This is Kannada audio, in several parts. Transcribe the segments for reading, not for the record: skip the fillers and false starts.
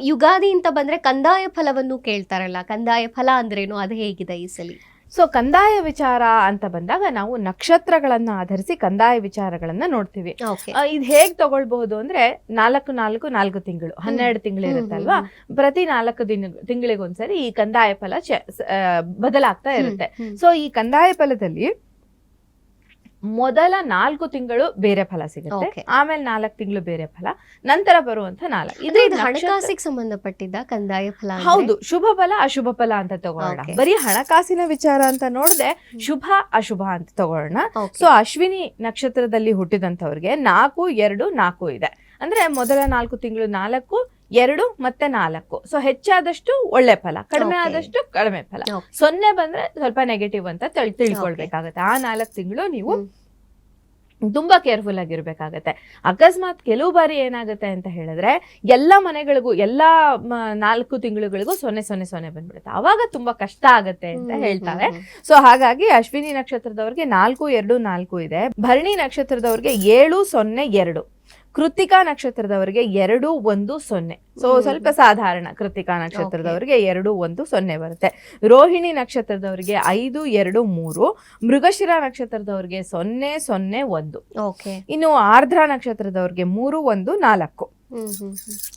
ಯುಗಾದಿ ಅಂತ ಬಂದ್ರೆ ಕಂದಾಯ ಫಲವನ್ನು ಕೇಳ್ತಾರಲ್ಲ, ಕಂದಾಯ ಫಲ ಅಂದ್ರೇನು, ಅದು ಹೇಗಿದೆ ಈ ಸಲ? ಸೊ ಕಂದಾಯ ವಿಚಾರ ಅಂತ ಬಂದಾಗ ನಾವು ನಕ್ಷತ್ರಗಳನ್ನ ಆಧರಿಸಿ ಕಂದಾಯ ವಿಚಾರಗಳನ್ನ ನೋಡ್ತೀವಿ. ಇದು ಹೇಗ್ ತಗೊಳ್ಬಹುದು ಅಂದ್ರೆ 4 ತಿಂಗಳು 12 ತಿಂಗಳು ಇರುತ್ತಲ್ವಾ, ಪ್ರತಿ 4 ತಿಂಗಳಿಗೊಂದ್ಸರಿ ಈ ಕಂದಾಯ ಫಲ ಬದಲಾಗ್ತಾ ಇರುತ್ತೆ. ಸೊ ಈ ಕಂದಾಯ ಫಲದಲ್ಲಿ ಮೊದಲ 4 ತಿಂಗಳು ಬೇರೆ ಫಲ ಸಿಗುತ್ತೆ, ಆಮೇಲೆ 4 ತಿಂಗಳು ಬೇರೆ ಫಲ, ನಂತರ ಬರುವಂತ 4 ಇದು ಹಣಕಾಸಿಗೆ ಸಂಬಂಧಪಟ್ಟಿದ್ದ ಕಂದಾಯ ಫಲ. ಹೌದು, ಶುಭ ಫಲ ಅಶುಭ ಫಲ ಅಂತ ತಗೊಳ್ಳೋಣ. ಬರೀ ಹಣಕಾಸಿನ ವಿಚಾರ ಅಂತ ನೋಡದೆ ಶುಭ ಅಶುಭ ಅಂತ ತಗೊಳ್ಳೋಣ. ಸೊ ಅಶ್ವಿನಿ ನಕ್ಷತ್ರದಲ್ಲಿ ಹುಟ್ಟಿದಂತವ್ರಿಗೆ 4, 2, 4 ಇದೆ. ಅಂದ್ರೆ ಮೊದಲ 4 ತಿಂಗಳು 4, 2 ಮತ್ತೆ 4. ಸೊ ಹೆಚ್ಚಾದಷ್ಟು ಒಳ್ಳೆ ಫಲ, ಕಡಿಮೆ ಆದಷ್ಟು ಕಡಿಮೆ ಫಲ. 0 ಬಂದ್ರೆ ಸ್ವಲ್ಪ ನೆಗೆಟಿವ್ ಅಂತ ತಿಳ್ಕೊಳ್ಬೇಕಾಗತ್ತೆ. ಆ 4 ತಿಂಗಳು ನೀವು ತುಂಬಾ ಕೇರ್ಫುಲ್ ಆಗಿರ್ಬೇಕಾಗತ್ತೆ. ಅಕಸ್ಮಾತ್ ಕೆಲವು ಬಾರಿ ಏನಾಗುತ್ತೆ ಅಂತ ಹೇಳಿದ್ರೆ ಎಲ್ಲ ಮನೆಗಳಿಗೂ ಎಲ್ಲಾ 4 ತಿಂಗಳುಗಳಿಗೂ 0 ಬಂದ್ಬಿಡುತ್ತೆ. ಅವಾಗ ತುಂಬಾ ಕಷ್ಟ ಆಗತ್ತೆ ಅಂತ ಹೇಳ್ತಾರೆ. ಸೊ ಹಾಗಾಗಿ ಅಶ್ವಿನಿ ನಕ್ಷತ್ರದವ್ರಿಗೆ 4, 2, 4 ಇದೆ. ಭರಣಿ ನಕ್ಷತ್ರದವ್ರಿಗೆ 7, 0, 2. ಕೃತಿಕಾ ನಕ್ಷತ್ರದವರಿಗೆ 2, 1, 0. ಸೊ ಸ್ವಲ್ಪ ಸಾಧಾರಣ. ಕೃತಿಕಾ ನಕ್ಷತ್ರದವರಿಗೆ 2, 1, 0 ಬರುತ್ತೆ. ರೋಹಿಣಿ ನಕ್ಷತ್ರದವರಿಗೆ 5, 2, 3. ಮೃಗಶಿರ ನಕ್ಷತ್ರದವರಿಗೆ 0, 0, 1. ಇನ್ನು ಆರ್ದ್ರ ನಕ್ಷತ್ರದವರಿಗೆ 3, 1, 4.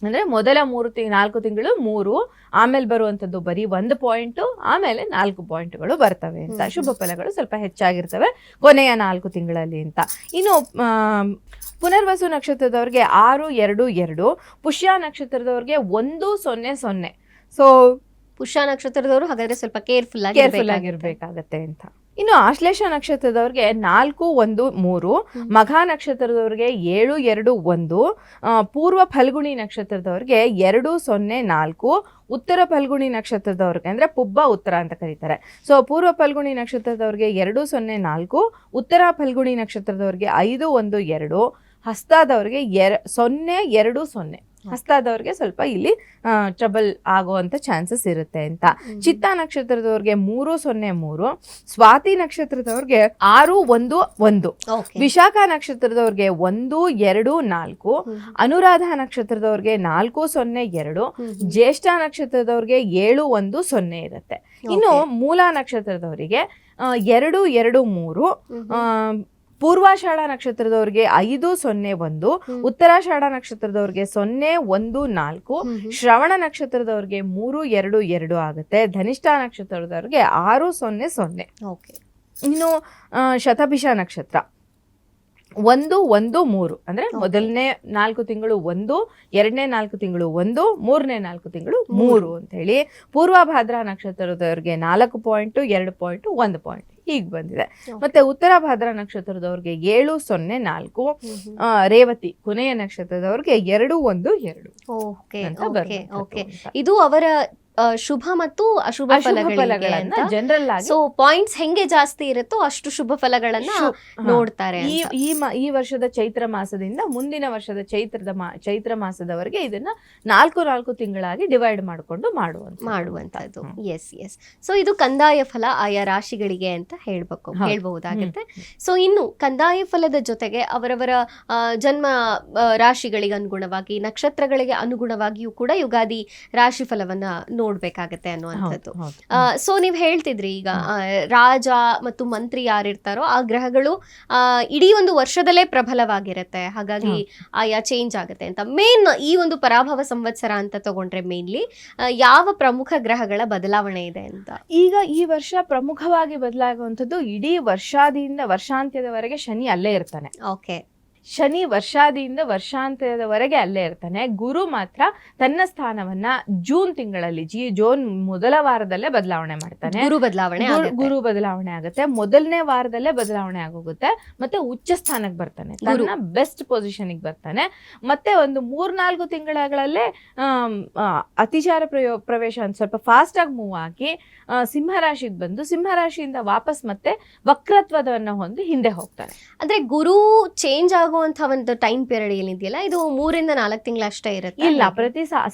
ಅಂದ್ರೆ ಮೊದಲ 4 ತಿಂಗಳು 3, ಆಮೇಲೆ ಬರುವಂತದ್ದು ಬರೀ 1 ಪಾಯಿಂಟ್, ಆಮೇಲೆ 4 ಪಾಯಿಂಟ್ಗಳು ಬರ್ತವೆ ಅಂತ. ಶುಭ ಫಲಗಳು ಸ್ವಲ್ಪ ಹೆಚ್ಚಾಗಿರ್ತವೆ ಕೊನೆಯ 4 ತಿಂಗಳಲ್ಲಿ ಅಂತ. ಇನ್ನು ಪುನರ್ವಸು ನಕ್ಷತ್ರದವ್ರಿಗೆ 6, 2, 2. ಪುಷ್ಯ ನಕ್ಷತ್ರದವ್ರಿಗೆ 1, 0, 0. ಸೊ ಪುಷ್ಯ ನಕ್ಷತ್ರದವರು ಹಾಗಾದ್ರೆ ಸ್ವಲ್ಪ ಕೇರ್ಫುಲ್ ಆಗಿರ್ಬೇಕಾಗತ್ತೆ ಅಂತ. ಇನ್ನು ಆಶ್ಲೇಷ ನಕ್ಷತ್ರದವ್ರಿಗೆ 4, 1, 3. ಮಘ ನಕ್ಷತ್ರದವ್ರಿಗೆ 7, 2, 1. ಪೂರ್ವ ಫಲ್ಗುಣಿ ನಕ್ಷತ್ರದವ್ರಿಗೆ 2, 0, 4. ಉತ್ತರ ಫಲ್ಗುಣಿ ನಕ್ಷತ್ರದವ್ರಿಗೆ ಅಂದ್ರೆ ಪುಬ್ಬ ಉತ್ತರ ಅಂತ ಕರೀತಾರೆ. ಸೊ ಪೂರ್ವ ಫಲ್ಗುಣಿ ನಕ್ಷತ್ರದವ್ರಿಗೆ 2, 0, 4. ಉತ್ತರ ಫಲ್ಗುಣಿ ನಕ್ಷತ್ರದವ್ರಿಗೆ 5, 1, 2. ಹಸ್ತಾದವ್ರಿಗೆ 0, 2, 0. ಹಸ್ತಾದವ್ರಿಗೆ ಸ್ವಲ್ಪ ಇಲ್ಲಿ ಟ್ರಬಲ್ ಆಗುವಂತ ಚಾನ್ಸಸ್ ಇರುತ್ತೆ ಅಂತ. ಚಿತ್ತ ನಕ್ಷತ್ರದವ್ರಿಗೆ 3, 0, 3. ಸ್ವಾತಿ ನಕ್ಷತ್ರದವ್ರಿಗೆ 6, 1, 1. ವಿಶಾಖ ನಕ್ಷತ್ರದವ್ರಿಗೆ 1, 2, 4. ಅನುರಾಧ ನಕ್ಷತ್ರದವ್ರಿಗೆ 4, 0, 2. ಜ್ಯೇಷ್ಠ ನಕ್ಷತ್ರದವ್ರಿಗೆ 7, 1, 0 ಇರುತ್ತೆ. ಇನ್ನು ಮೂಲ ನಕ್ಷತ್ರದವರಿಗೆ 2, 2, 3. ಪೂರ್ವಾಷಾಢ ನಕ್ಷತ್ರದವ್ರಿಗೆ 5, 0, 1. ಉತ್ತರಾಷಾಢ ನಕ್ಷತ್ರದವ್ರಿಗೆ 0, 1, 4. ಶ್ರವಣ ನಕ್ಷತ್ರದವ್ರಿಗೆ 3, 2, 2 ಆಗುತ್ತೆ. ಧನಿಷ್ಠ ನಕ್ಷತ್ರದವ್ರಿಗೆ 6, 0, 0. ಇನ್ನು ಶತಭಿಷ ನಕ್ಷತ್ರ 1, 1, 3. ಅಂದ್ರೆ ಮೊದಲನೇ 4 ತಿಂಗಳು 1, ಎರಡನೇ 4 ತಿಂಗಳು 1, ಮೂರನೇ 4 ತಿಂಗಳು 3 ಅಂತ ಹೇಳಿ. ಪೂರ್ವಭಾದ್ರ ನಕ್ಷತ್ರದವ್ರಿಗೆ 4 ಪಾಯಿಂಟ್, 2 ಪಾಯಿಂಟ್, 1 ಪಾಯಿಂಟ್ ಹೀಗ್ ಬಂದಿದೆ. ಮತ್ತೆ ಉತ್ತರ ಭಾದ್ರ ನಕ್ಷತ್ರದವ್ರಿಗೆ 7, 0, 4. ರೇವತಿ ಕೊನೆಯ ನಕ್ಷತ್ರದವ್ರಿಗೆ 2, 1, 2. ಇದು ಅವರ ಶುಭ ಮತ್ತು ಅಶುಭ ಫಲಗಳನ್ನ ಜನರಲ್ ಆಗಿ. ಸೊ ಪಾಯಿಂಟ್ಸ್ ಹೆಂಗೆ ಜಾಸ್ತಿ ಇರುತ್ತೋ ಅಷ್ಟು ಶುಭ ಫಲಗಳನ್ನ ನೋಡ್ತಾರೆ. ಈ ವರ್ಷದ ಚೈತ್ರ ಮಾಸದಿಂದ ಮುಂದಿನ ವರ್ಷದ ಚೈತ್ರ ಮಾಸದವರೆಗೆ ಇದನ್ನ 4 ತಿಂಗಳಾಗಿ ಡಿವೈಡ್ ಮಾಡಿಕೊಂಡು ಮಾಡುವಂತದ್ದು. ಎಸ್. ಸೊ ಇದು ಕಂದಾಯ ಫಲ ಆಯಾ ರಾಶಿಗಳಿಗೆ ಅಂತ ಹೇಳ್ಬಹುದಾಗುತ್ತೆ. ಸೊ ಇನ್ನು ಕಂದಾಯ ಫಲದ ಜೊತೆಗೆ ಅವರವರ ಜನ್ಮ ರಾಶಿಗಳಿಗೆ ಅನುಗುಣವಾಗಿ, ನಕ್ಷತ್ರಗಳಿಗೆ ಅನುಗುಣವಾಗಿಯೂ ಕೂಡ ಯುಗಾದಿ ರಾಶಿ ಫಲವನ್ನ ನೋಡ್ಬೇಕಾಗತ್ತೆ ಅನ್ನುವಂಥದ್ದು. ಸೊ ನೀವ್ ಹೇಳ್ತಿದ್ರಿ ಈಗ ರಾಜ ಮತ್ತು ಮಂತ್ರಿ ಯಾರಿರ್ತಾರೋ ಆ ಗ್ರಹಗಳು ಇಡೀ ಒಂದು ವರ್ಷದಲ್ಲೇ ಪ್ರಬಲವಾಗಿರುತ್ತೆ, ಹಾಗಾಗಿ ಆಯಾ ಚೇಂಜ್ ಆಗುತ್ತೆ ಅಂತ. ಮೇನ್ ಈ ಒಂದು ಪರಾಭವ ಸಂವತ್ಸರ ಅಂತ ತಗೊಂಡ್ರೆ ಮೇನ್ಲಿ ಯಾವ ಪ್ರಮುಖ ಗ್ರಹಗಳ ಬದಲಾವಣೆ ಇದೆ ಅಂತ? ಈಗ ಈ ವರ್ಷ ಪ್ರಮುಖವಾಗಿ ಬದಲಾಗುವಂಥದ್ದು ಇಡೀ ವರ್ಷಾಂತ್ಯದವರೆಗೆ ಶನಿ ಅಲ್ಲೇ ಇರ್ತಾನೆ. ಶನಿ ವರ್ಷಾದಿಯಿಂದ ವರ್ಷಾಂತ್ಯದವರೆಗೆ ಅಲ್ಲೇ ಇರ್ತಾನೆ. ಗುರು ಮಾತ್ರ ತನ್ನ ಸ್ಥಾನವನ್ನ ಜೂನ್ ತಿಂಗಳಲ್ಲಿ ಜೂನ್ ಮೊದಲ ವಾರದಲ್ಲೇ ಬದಲಾವಣೆ ಮಾಡ್ತಾನೆ. ಗುರು ಬದಲಾವಣೆ ಆಗುತ್ತೆ, ಮೊದಲನೇ ವಾರದಲ್ಲೇ ಬದಲಾವಣೆ ಆಗೋಗುತ್ತೆ. ಮತ್ತೆ ಉಚ್ಚ ಸ್ಥಾನಕ್ಕೆ ಬರ್ತಾನೆ, ತನ್ನ ಬೆಸ್ಟ್ ಪೊಸಿಷನ್ ಬರ್ತಾನೆ. ಮತ್ತೆ ಒಂದು 3-4 ತಿಂಗಳಲ್ಲೇ ಅತಿಚಾರ ಪ್ರವೇಶ ಅಂತ ಸ್ವಲ್ಪ ಫಾಸ್ಟ್ ಆಗಿ ಮೂವ್ ಆಗಿ ಸಿಂಹರಾಶಿಗೆ ಬಂದು ಸಿಂಹರಾಶಿಯಿಂದ ವಾಪಸ್ ಮತ್ತೆ ವಕ್ರತ್ವದನ್ನ ಹೊಂದಿ ಹಿಂದೆ ಹೋಗ್ತಾನೆ. ಅಂದ್ರೆ ಗುರು ಚೇಂಜ್ ಆಗುವಂತಹ ಒಂದು ಟೈಮ್ ಪೀರಿಯಡ್ ಏನಿದೆಯಲ್ಲ ಇದು 3 ಇಂದ 4 ತಿಂಗಳು ಅಷ್ಟೇ ಇರುತ್ತೆ. ಇಲ್ಲ,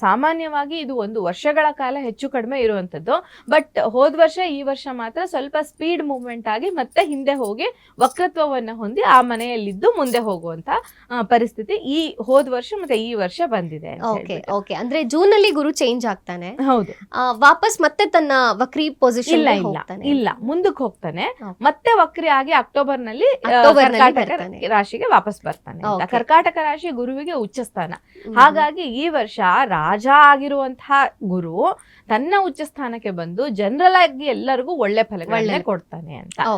ಸಾಮಾನ್ಯವಾಗಿ ಇದು 1 ವರ್ಷಗಳ ಕಾಲ ಹೆಚ್ಚು ಕಡಿಮೆ ಇರುವಂತದ್ದು. ಬಟ್ ಹೋದ್ ವರ್ಷ ಈ ವರ್ಷ ಮಾತ್ರ ಸ್ವಲ್ಪ ಸ್ಪೀಡ್ ಮೂವ್ಮೆಂಟ್ ಆಗಿ ಮತ್ತೆ ಹಿಂದೆ ಹೋಗಿ ವಕ್ರತ್ವವನ್ನ ಹೊಂದಿ ಆ ಮನೆಯಲ್ಲಿದ್ದು ಮುಂದೆ ಹೋಗುವಂತ ಪರಿಸ್ಥಿತಿ ಈ ಹೋದ್ ವರ್ಷ ಮತ್ತೆ ಈ ವರ್ಷ ಬಂದಿದೆ ಅಂತ ಓಕೆ ಹೇಳ್ಬಿಟ್ಟು. ಓಕೆ. ಅಂದ್ರೆ ಜೂನ್ ಅಲ್ಲಿ ಗುರು ಚೇಂಜ್ ಆಗ್ತಾನೆ, ಹೌದು. ವಾಪಸ್ ಮತ್ತೆ ತನ್ನ ವಕ್ರಿ ಪೊಸಿಷನ್ ಇಲ್ಲ ಹೋಗ್ತಾನೆ. ಇಲ್ಲ, ಮುಂದಕ್ಕೆ ಹೋಗ್ತಾನೆ, Okay. ಮತ್ತೆ ವಕ್ರಿ ಆಗಿ ಅಕ್ಟೋಬರ್ ನಲ್ಲಿ ಬರ್ತಾನೆ. ಕರ್ಕಾಟಕ ರಾಶಿಗೆ ವಾಪಸ್ ಬರ್ತಾನೆ ಅಂತ. Okay. ಕರ್ಕಾಟಕ ರಾಶಿ ಗುರುವಿಗೆ ಉಚ್ಚ ಸ್ಥಾನ. ಹಾಗಾಗಿ ಈ ವರ್ಷ ರಾಜ ಆಗಿರುವಂತಹ ಗುರು ತನ್ನ ಉಚ್ಚ ಸ್ಥಾನಕ್ಕೆ ಬಂದು ಜನರಲ್ ಆಗಿ ಎಲ್ಲರಿಗೂ ಒಳ್ಳೆ ಫಲಗಳನ್ನೇ ಕೊಡ್ತಾನೆ ಅಂತ.